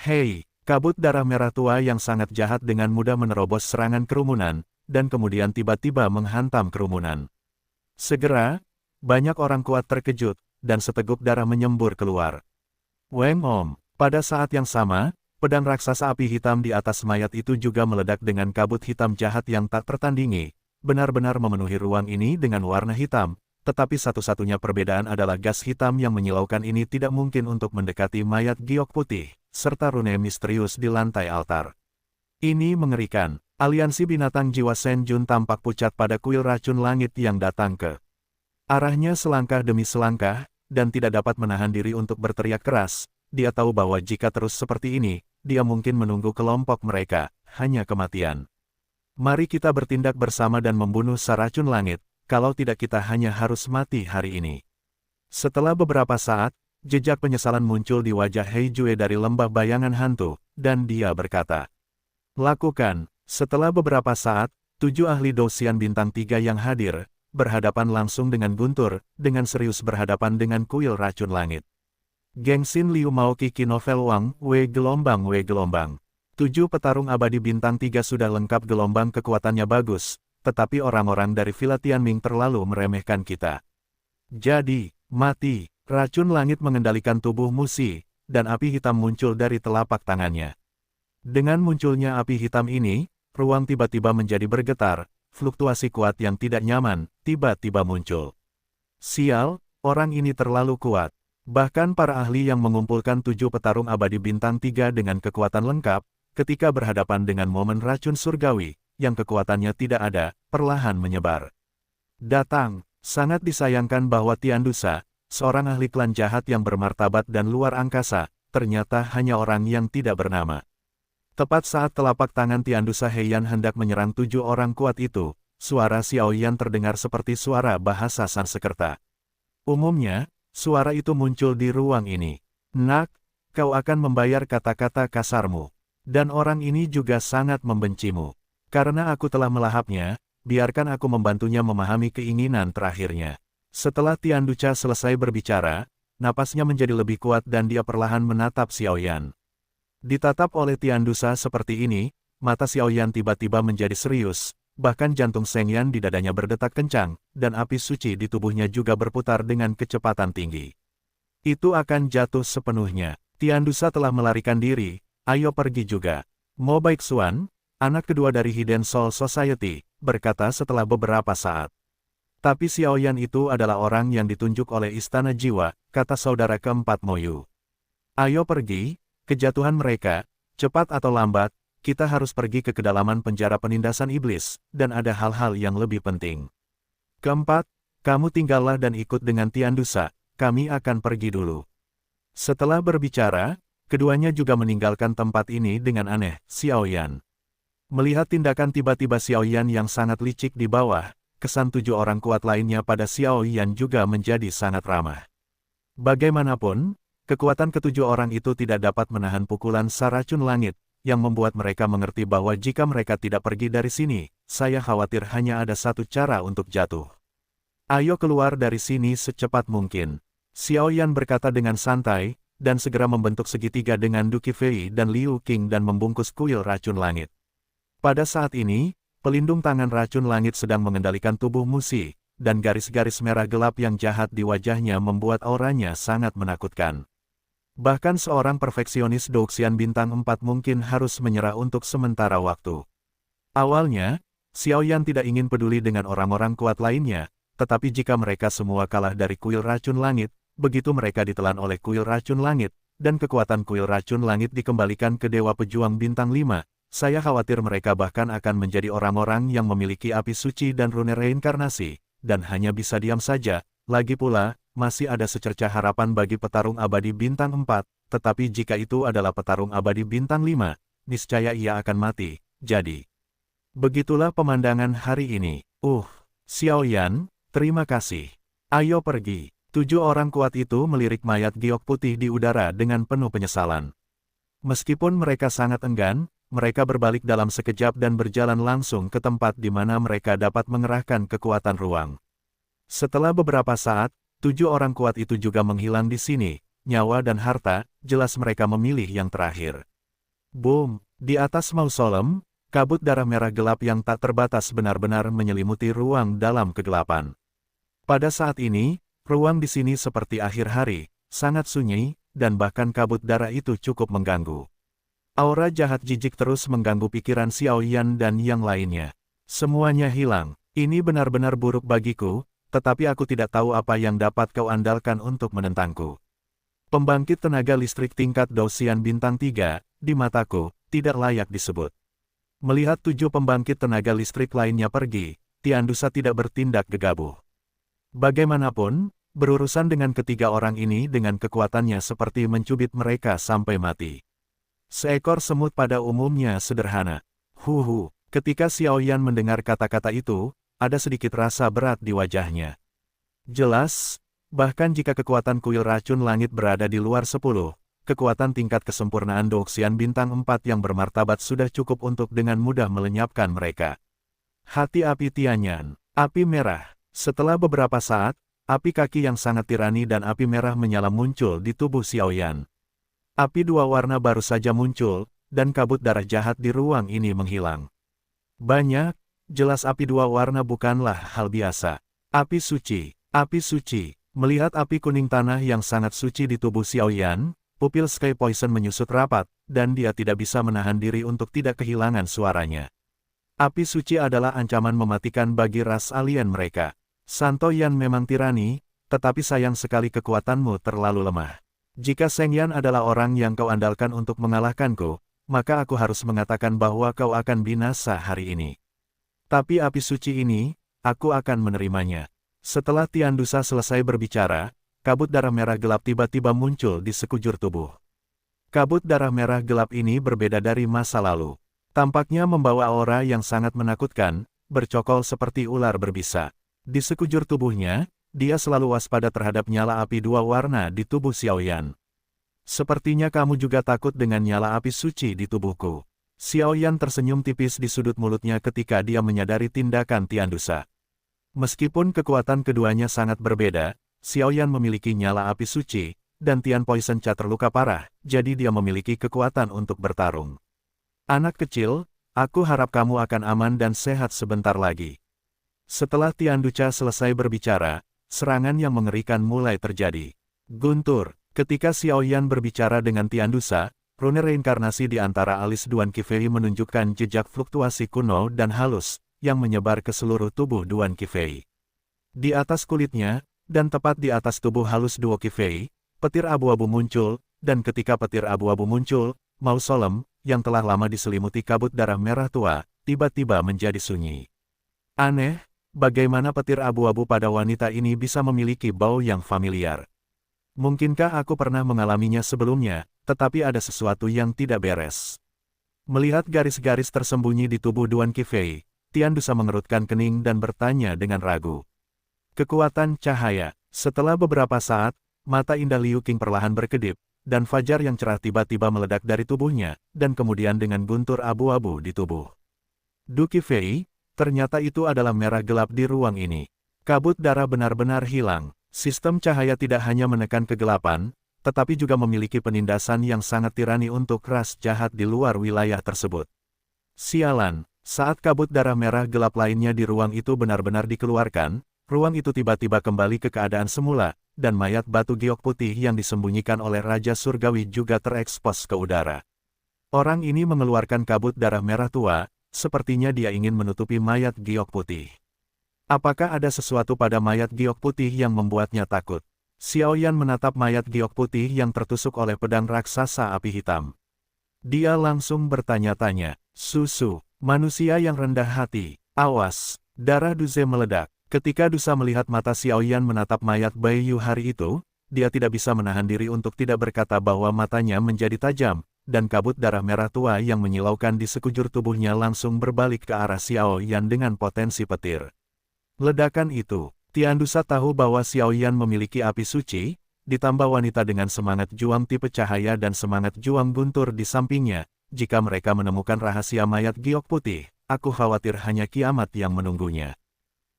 Hei, kabut darah merah tua yang sangat jahat dengan mudah menerobos serangan kerumunan, dan kemudian tiba-tiba menghantam kerumunan. Segera, banyak orang kuat terkejut, dan seteguk darah menyembur keluar. Weng Om, pada saat yang sama, pedang raksasa api hitam di atas mayat itu juga meledak dengan kabut hitam jahat yang tak tertandingi, benar-benar memenuhi ruang ini dengan warna hitam, tetapi satu-satunya perbedaan adalah gas hitam yang menyilaukan ini tidak mungkin untuk mendekati mayat giok putih, serta rune misterius di lantai altar. Ini mengerikan, aliansi binatang jiwa Shen Jun tampak pucat pada kuil racun langit yang datang ke arahnya selangkah demi selangkah, dan tidak dapat menahan diri untuk berteriak keras. Dia tahu bahwa jika terus seperti ini, dia mungkin menunggu kelompok mereka, hanya kematian. Mari kita bertindak bersama dan membunuh saracun langit, kalau tidak kita hanya harus mati hari ini. Setelah beberapa saat, jejak penyesalan muncul di wajah Hei Jue dari lembah bayangan hantu, dan dia berkata, "Lakukan." Setelah beberapa saat, 7 ahli Dosian bintang 3 yang hadir, berhadapan langsung dengan Guntur, dengan serius berhadapan dengan kuil racun langit. Gengsin Liu Mao Kiki Novel Wang, W gelombang. 7 petarung abadi bintang 3 sudah lengkap gelombang kekuatannya bagus, tetapi orang-orang dari Villa Tianming terlalu meremehkan kita. Jadi, mati, racun langit mengendalikan tubuh Musi, dan api hitam muncul dari telapak tangannya. Dengan munculnya api hitam ini, ruang tiba-tiba menjadi bergetar, fluktuasi kuat yang tidak nyaman, tiba-tiba muncul. Sial, orang ini terlalu kuat. Bahkan para ahli yang mengumpulkan 7 petarung abadi bintang 3 dengan kekuatan lengkap, ketika berhadapan dengan momen racun surgawi, yang kekuatannya tidak ada, perlahan menyebar. Datang, sangat disayangkan bahwa Tiandusa, seorang ahli klan jahat yang bermartabat dan luar angkasa, ternyata hanya orang yang tidak bernama. Tepat saat telapak tangan Tiandusa Heian hendak menyerang 7 orang kuat itu, suara Xiaoyan terdengar seperti suara bahasa Sanskerta. Umumnya, suara itu muncul di ruang ini. Nak, kau akan membayar kata-kata kasarmu. Dan orang ini juga sangat membencimu. Karena aku telah melahapnya, biarkan aku membantunya memahami keinginan terakhirnya. Setelah Tianducha selesai berbicara, napasnya menjadi lebih kuat dan dia perlahan menatap Xiaoyan. Ditatap oleh Tiandusa seperti ini, mata Xiaoyan tiba-tiba menjadi serius, bahkan jantung Shengyan di dadanya berdetak kencang, dan api suci di tubuhnya juga berputar dengan kecepatan tinggi. Itu akan jatuh sepenuhnya. Tiandusa telah melarikan diri, ayo pergi juga. Mo Baixuan, anak kedua dari Hidden Soul Society, berkata setelah beberapa saat. Tapi Xiaoyan itu adalah orang yang ditunjuk oleh Istana Jiwa, kata saudara keempat Moyu. Ayo pergi, kejatuhan mereka, cepat atau lambat, kita harus pergi ke kedalaman penjara penindasan iblis, dan ada hal-hal yang lebih penting. Keempat, kamu tinggallah dan ikut dengan Tiandusa, kami akan pergi dulu. Setelah berbicara, keduanya juga meninggalkan tempat ini dengan aneh, Xiaoyan. Melihat tindakan tiba-tiba Xiaoyan yang sangat licik di bawah, kesan 7 orang kuat lainnya pada Xiaoyan juga menjadi sangat ramah. Bagaimanapun, kekuatan ketujuh orang itu tidak dapat menahan pukulan saracun langit, yang membuat mereka mengerti bahwa jika mereka tidak pergi dari sini, saya khawatir hanya ada satu cara untuk jatuh. Ayo keluar dari sini secepat mungkin. Xiaoyan berkata dengan santai, dan segera membentuk segitiga dengan Duki Fei dan Liu Qing dan membungkus kuil racun langit. Pada saat ini, pelindung tangan racun langit sedang mengendalikan tubuh Musi, dan garis-garis merah gelap yang jahat di wajahnya membuat auranya sangat menakutkan. Bahkan seorang perfeksionis Douxian bintang 4 mungkin harus menyerah untuk sementara waktu. Awalnya, Xiao Yan tidak ingin peduli dengan orang-orang kuat lainnya, tetapi jika mereka semua kalah dari kuil racun langit, begitu mereka ditelan oleh kuil racun langit, dan kekuatan kuil racun langit dikembalikan ke Dewa Pejuang bintang 5, saya khawatir mereka bahkan akan menjadi orang-orang yang memiliki api suci dan rune reinkarnasi, dan hanya bisa diam saja. Lagi pula, masih ada secercah harapan bagi petarung abadi bintang 4, tetapi jika itu adalah petarung abadi bintang 5, niscaya ia akan mati. Jadi, begitulah pemandangan hari ini. Xiao Yan, terima kasih. Ayo pergi. 7 orang kuat itu melirik mayat giok putih di udara dengan penuh penyesalan. Meskipun mereka sangat enggan, mereka berbalik dalam sekejap dan berjalan langsung ke tempat di mana mereka dapat mengerahkan kekuatan ruang. Setelah beberapa saat, 7 orang kuat itu juga menghilang di sini. Nyawa dan harta, jelas mereka memilih yang terakhir. Boom! Di atas mausolem, kabut darah merah gelap yang tak terbatas benar-benar menyelimuti ruang dalam kegelapan. Pada saat ini, ruang di sini seperti akhir hari, sangat sunyi, dan bahkan kabut darah itu cukup mengganggu. Aura jahat jijik terus mengganggu pikiran Xiao Yan dan yang lainnya. Semuanya hilang. Ini benar-benar buruk bagiku, tetapi aku tidak tahu apa yang dapat kau andalkan untuk menentangku. Pembangkit tenaga listrik tingkat Douxian bintang 3, di mataku, tidak layak disebut. Melihat 7 pembangkit tenaga listrik lainnya pergi, Tiandusa tidak bertindak gegabah. Bagaimanapun, berurusan dengan ketiga orang ini dengan kekuatannya seperti mencubit mereka sampai mati. Seekor semut pada umumnya sederhana. Ketika Xiao Yan mendengar kata-kata itu, ada sedikit rasa berat di wajahnya. Jelas, bahkan jika kekuatan kuil racun langit berada di luar 10, kekuatan tingkat kesempurnaan Douxian bintang 4 yang bermartabat sudah cukup untuk dengan mudah melenyapkan mereka. Hati api Tianyan, api merah. Setelah beberapa saat, api kaki yang sangat tirani dan api merah menyala muncul di tubuh Xiao Yan. Api 2 warna baru saja muncul, dan kabut darah jahat di ruang ini menghilang. Banyak, jelas api 2 warna bukanlah hal biasa. Api suci, api suci. Melihat api kuning tanah yang sangat suci di tubuh Xiao Yan, pupil Sky Poison menyusut rapat, dan dia tidak bisa menahan diri untuk tidak kehilangan suaranya. Api suci adalah ancaman mematikan bagi ras alien mereka. Santo Yan memang tirani, tetapi sayang sekali kekuatanmu terlalu lemah. Jika Seng Yan adalah orang yang kau andalkan untuk mengalahkanku, maka aku harus mengatakan bahwa kau akan binasa hari ini. Tapi api suci ini, aku akan menerimanya. Setelah Tiandusa selesai berbicara, kabut darah merah gelap tiba-tiba muncul di sekujur tubuh. Kabut darah merah gelap ini berbeda dari masa lalu. Tampaknya membawa aura yang sangat menakutkan, bercokol seperti ular berbisa. Di sekujur tubuhnya, dia selalu waspada terhadap nyala api 2 warna di tubuh Xiao Yan. Sepertinya kamu juga takut dengan nyala api suci di tubuhku. Xiao Yan tersenyum tipis di sudut mulutnya ketika dia menyadari tindakan Tiandusa. Meskipun kekuatan keduanya sangat berbeda, Xiao Yan memiliki nyala api suci, dan Tian Poison Cha terluka parah, jadi dia memiliki kekuatan untuk bertarung. Anak kecil, aku harap kamu akan aman dan sehat sebentar lagi. Setelah Tianduca selesai berbicara, serangan yang mengerikan mulai terjadi. Guntur, ketika Xiao Yan berbicara dengan Tiandusa, rune reinkarnasi di antara alis Duan Qifei menunjukkan jejak fluktuasi kuno dan halus, yang menyebar ke seluruh tubuh Duan Qifei. Di atas kulitnya, dan tepat di atas tubuh halus Duo Qifei, petir abu-abu muncul, dan ketika petir abu-abu muncul, mausolem, yang telah lama diselimuti kabut darah merah tua, tiba-tiba menjadi sunyi. Aneh, bagaimana petir abu-abu pada wanita ini bisa memiliki bau yang familiar? Mungkinkah aku pernah mengalaminya sebelumnya, tetapi ada sesuatu yang tidak beres. Melihat garis-garis tersembunyi di tubuh Duan Qifei, Tiandusa mengerutkan kening dan bertanya dengan ragu. Kekuatan cahaya. Setelah beberapa saat, mata indah Liu Qing perlahan berkedip, dan fajar yang cerah tiba-tiba meledak dari tubuhnya, dan kemudian dengan guntur abu-abu di tubuh Du Qifei, ternyata itu adalah merah gelap di ruang ini. Kabut darah benar-benar hilang. Sistem cahaya tidak hanya menekan kegelapan, tetapi juga memiliki penindasan yang sangat tirani untuk ras jahat di luar wilayah tersebut. Sialan, saat kabut darah merah gelap lainnya di ruang itu benar-benar dikeluarkan, ruang itu tiba-tiba kembali ke keadaan semula, dan mayat batu giok putih yang disembunyikan oleh Raja Surgawi juga terekspos ke udara. Orang ini mengeluarkan kabut darah merah tua, sepertinya dia ingin menutupi mayat giok putih. Apakah ada sesuatu pada mayat giok putih yang membuatnya takut? Xiao Yan menatap mayat giok putih yang tertusuk oleh pedang raksasa api hitam. Dia langsung bertanya-tanya, "Susu, manusia yang rendah hati, awas!" Darah Duze meledak. Ketika Dusa melihat mata Xiao Yan menatap mayat Bai Yu hari itu, dia tidak bisa menahan diri untuk tidak berkata bahwa matanya menjadi tajam, dan kabut darah merah tua yang menyilaukan di sekujur tubuhnya langsung berbalik ke arah Xiao Yan dengan potensi petir. Ledakan itu, Tian Dusa tahu bahwa Xiao Yan memiliki api suci, ditambah wanita dengan semangat juang tipe cahaya dan semangat juang guntur di sampingnya. Jika mereka menemukan rahasia mayat giok putih, aku khawatir hanya kiamat yang menunggunya.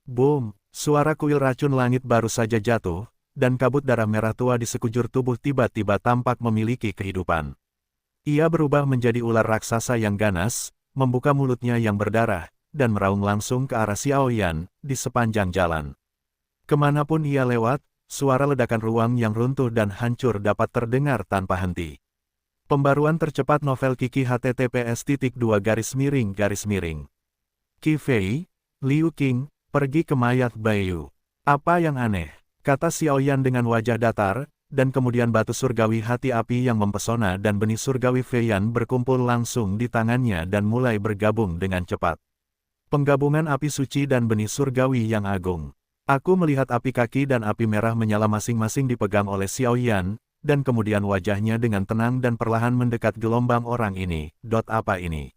Boom! Suara kuil racun langit baru saja jatuh, dan kabut darah merah tua di sekujur tubuh tiba-tiba tampak memiliki kehidupan. Ia berubah menjadi ular raksasa yang ganas, membuka mulutnya yang berdarah, dan meraung langsung ke arah Xiao Yan, di sepanjang jalan. Kemanapun ia lewat, suara ledakan ruang yang runtuh dan hancur dapat terdengar tanpa henti. Pembaruan tercepat novel Kiki https://. Qi Fei, Liu Qing, pergi ke mayat Bai Yu. Apa yang aneh? Kata Xiao Yan dengan wajah datar, dan kemudian batu surgawi hati api yang mempesona dan benih surgawi Feiyan berkumpul langsung di tangannya dan mulai bergabung dengan cepat. Penggabungan api suci dan benih surgawi yang agung. Aku melihat api kaki dan api merah menyala masing-masing dipegang oleh Xiao Yan, dan kemudian wajahnya dengan tenang dan perlahan mendekat gelombang orang ini. Apa ini?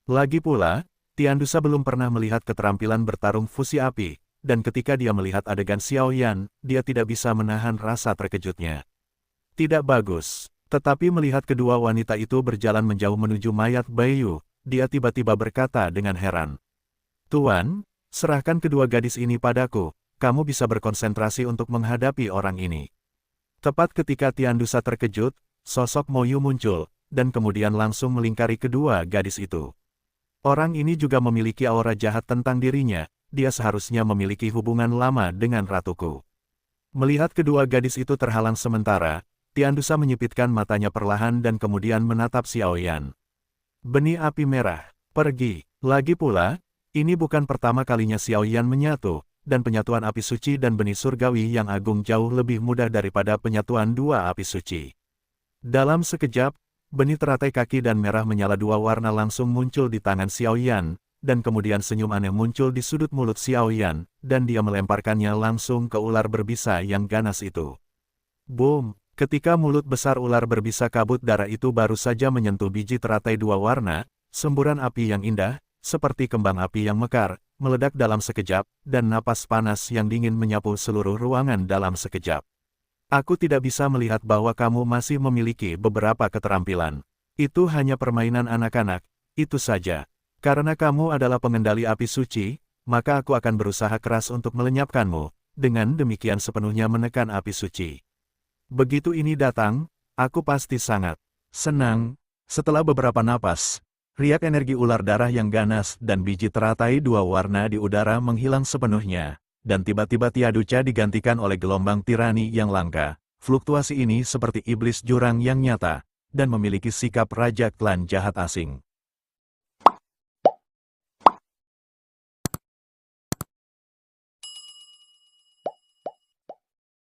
Lagi pula, Tian Dusa belum pernah melihat keterampilan bertarung fusi api, dan ketika dia melihat adegan Xiao Yan, dia tidak bisa menahan rasa terkejutnya. Tidak bagus. Tetapi melihat kedua wanita itu berjalan menjauh menuju mayat Bai Yu, dia tiba-tiba berkata dengan heran. "Tuan, serahkan kedua gadis ini padaku, kamu bisa berkonsentrasi untuk menghadapi orang ini." Tepat ketika Tian Dusa terkejut, sosok Mo Yu muncul, dan kemudian langsung melingkari kedua gadis itu. Orang ini juga memiliki aura jahat tentang dirinya, dia seharusnya memiliki hubungan lama dengan ratuku. Melihat kedua gadis itu terhalang sementara, Tian Dusa menyipitkan matanya perlahan dan kemudian menatap Xiao Yan. "Benih api merah, pergi." Lagi pula, ini bukan pertama kalinya Xiao Yan menyatu, dan penyatuan api suci dan benih surgawi yang agung jauh lebih mudah daripada penyatuan dua api suci. Dalam sekejap, benih teratai kaki dan merah menyala dua warna langsung muncul di tangan Xiao Yan, dan kemudian senyum aneh muncul di sudut mulut Xiao Yan, dan dia melemparkannya langsung ke ular berbisa yang ganas itu. Boom! Ketika mulut besar ular berbisa kabut darah itu baru saja menyentuh biji teratai dua warna, semburan api yang indah, seperti kembang api yang mekar, meledak dalam sekejap, dan napas panas yang dingin menyapu seluruh ruangan dalam sekejap. "Aku tidak bisa melihat bahwa kamu masih memiliki beberapa keterampilan. Itu hanya permainan anak-anak, itu saja. Karena kamu adalah pengendali api suci, maka aku akan berusaha keras untuk melenyapkanmu, dengan demikian sepenuhnya menekan api suci. Begitu ini datang, aku pasti sangat senang." Setelah beberapa napas, riak energi ular darah yang ganas dan biji teratai dua warna di udara menghilang sepenuhnya, dan tiba-tiba Tiaduca digantikan oleh gelombang tirani yang langka. Fluktuasi ini seperti iblis jurang yang nyata, dan memiliki sikap raja klan jahat asing.